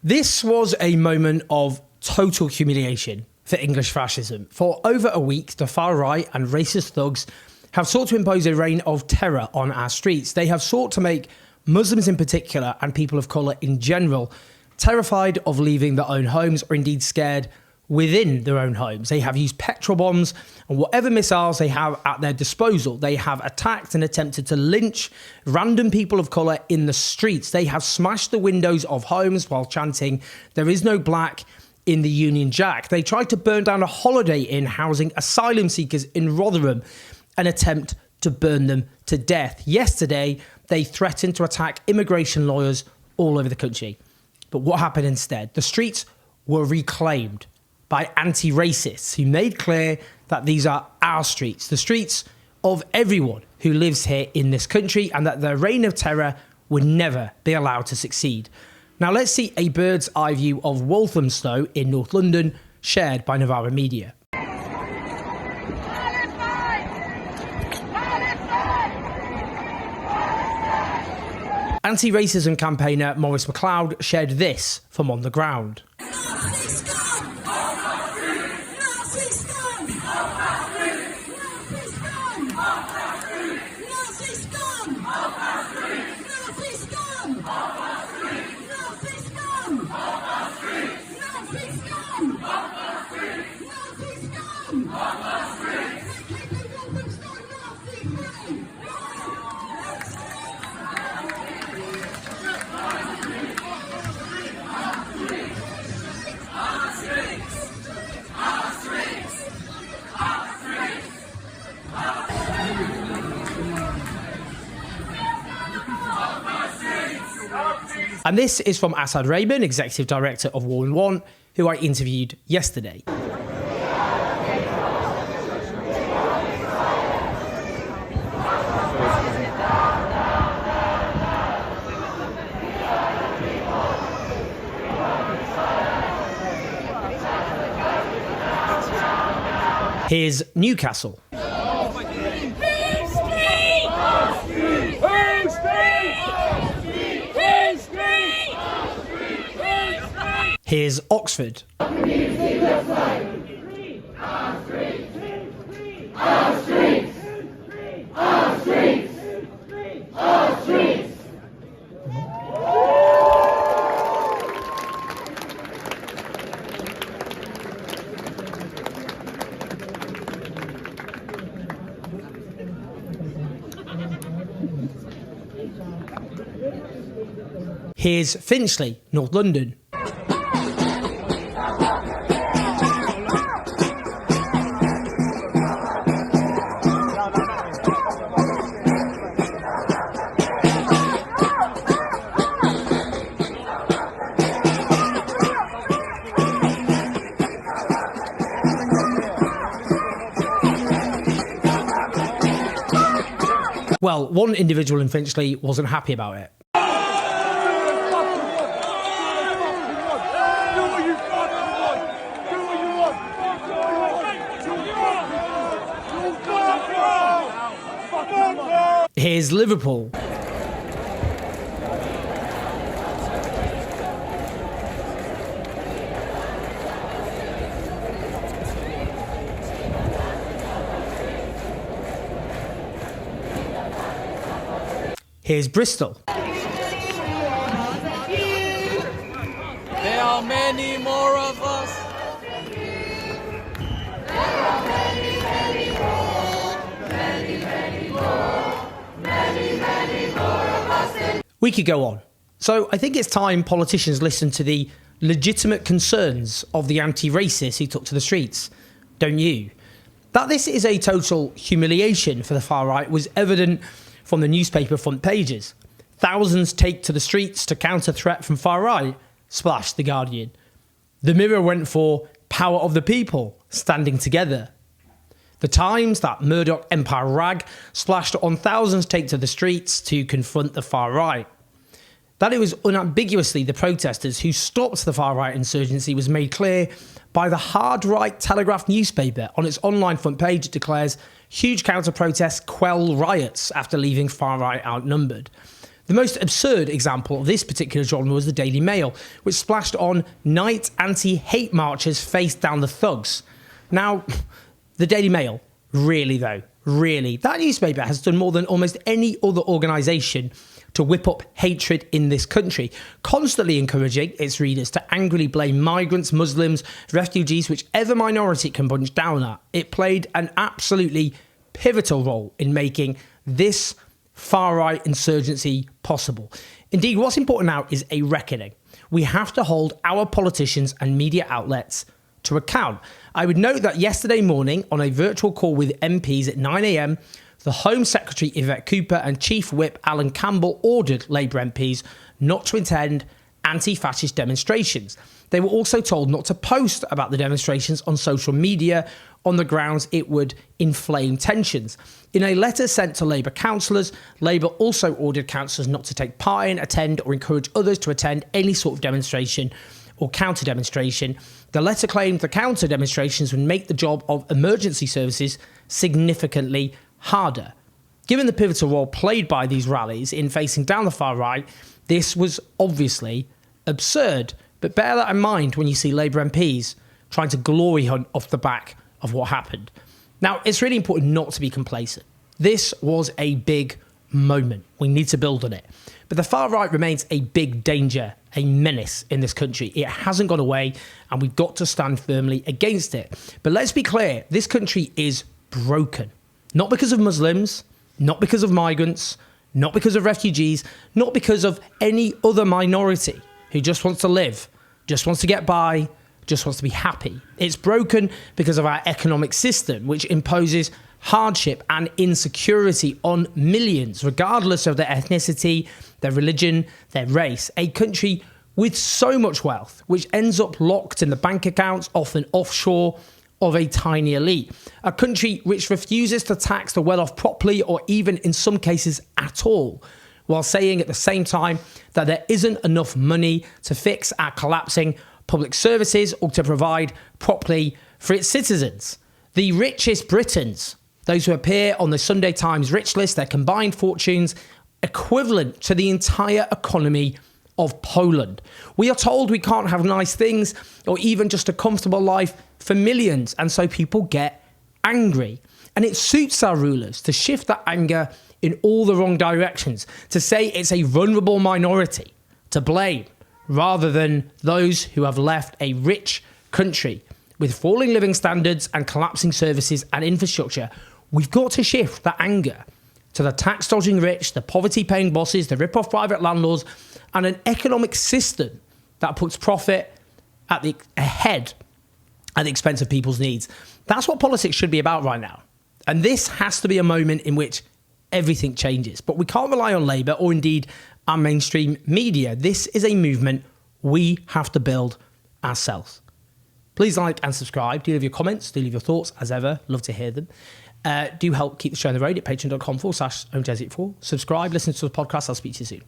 This was a moment of total humiliation for English fascism. For over a week, the far right and racist thugs have sought to impose a reign of terror on our streets. They have sought to make Muslims in particular and people of colour in general terrified of leaving their own homes, or indeed scared within their own homes. They have used petrol bombs and whatever missiles they have at their disposal. They have attacked and attempted to lynch random people of colour in the streets. They have smashed the windows of homes while chanting, "There is no black in the Union Jack." They tried to burn down a Holiday Inn housing asylum seekers in Rotherham, an attempt to burn them to death. Yesterday, they threatened to attack immigration lawyers all over the country. But what happened instead? The streets were reclaimed by anti-racists who made clear that these are our streets, the streets of everyone who lives here in this country, and that their reign of terror would never be allowed to succeed. Now let's see a bird's eye view of Walthamstow in North London, shared by Novara Media. Anti-racism campaigner Maurice MacLeod shared this from on the ground. And this is from Asad Rayman, Executive Director of War in One, who I interviewed yesterday. Here's Newcastle. Here's Oxford. Here's Finchley, North London. Well, one individual in Finchley wasn't happy about it. Here's Liverpool. Here's Bristol. There are many more of us. We could go on. So I think it's time politicians listen to the legitimate concerns of the anti-racists who took to the streets. Don't you? That this is a total humiliation for the far right was evident from the newspaper front pages. Thousands take to the streets to counter threat from far right, splashed The Guardian. The Mirror went for power of the people, standing together. The Times, that Murdoch empire rag, splashed on thousands take to the streets to confront the far right. That it was unambiguously the protesters who stopped the far right insurgency was made clear by the hard right Telegraph newspaper. On its online front page, it declares huge counter-protests quell riots after leaving far right outnumbered. The most absurd example of this particular genre was the Daily Mail, which splashed on night anti-hate marchers faced down the thugs. Now, the Daily Mail, really though, really, that newspaper has done more than almost any other organisation to whip up hatred in this country, constantly encouraging its readers to angrily blame migrants, Muslims, refugees, whichever minority it can punch down at. It played an absolutely pivotal role in making this far-right insurgency possible. Indeed, what's important now is a reckoning. We have to hold our politicians and media outlets to account. I would note that yesterday morning, on a virtual call with MPs at 9 a.m, the Home Secretary Yvette Cooper and Chief Whip Alan Campbell ordered Labour MPs not to attend anti-fascist demonstrations. They were also told not to post about the demonstrations on social media on the grounds it would inflame tensions. In a letter sent to Labour councillors, Labour also ordered councillors not to take part in, attend or encourage others to attend any sort of demonstration or counter-demonstration. The letter claimed the counter-demonstrations would make the job of emergency services significantly harder. Given the pivotal role played by these rallies in facing down the far right, this was obviously absurd. But bear that in mind when you see Labour MPs trying to glory hunt off the back of what happened. Now, it's really important not to be complacent. This was a big moment. We need to build on it. But the far right remains a big danger, a menace in this country. It hasn't gone away, and we've got to stand firmly against it. But let's be clear, this country is broken. Not because of Muslims, not because of migrants, not because of refugees, not because of any other minority who just wants to live, just wants to get by, just wants to be happy. It's broken because of our economic system, which imposes hardship and insecurity on millions, regardless of their ethnicity, their religion, their race. A country with so much wealth, which ends up locked in the bank accounts, often offshore, of a tiny elite. A country which refuses to tax the well-off properly or even in some cases at all, while saying at the same time that there isn't enough money to fix our collapsing public services or to provide properly for its citizens. The richest Britons, those who appear on the Sunday Times rich list, their combined fortunes equivalent to the entire economy of Poland. We are told we can't have nice things or even just a comfortable life for millions, and so people get angry. And it suits our rulers to shift that anger in all the wrong directions, to say it's a vulnerable minority to blame, rather than those who have left a rich country with falling living standards and collapsing services and infrastructure. We've got to shift that anger to the tax-dodging rich, the poverty-paying bosses, the rip-off private landlords, and an economic system that puts profit ahead at the expense of people's needs. That's what politics should be about right now. And this has to be a moment in which everything changes. But we can't rely on Labour or indeed our mainstream media. This is a movement we have to build ourselves. Please like and subscribe. Do leave your comments. Do leave your thoughts. As ever, love to hear them. Do help keep the show on the road at patreon.com/HomeJesuit4. Subscribe, listen to the podcast. I'll speak to you soon.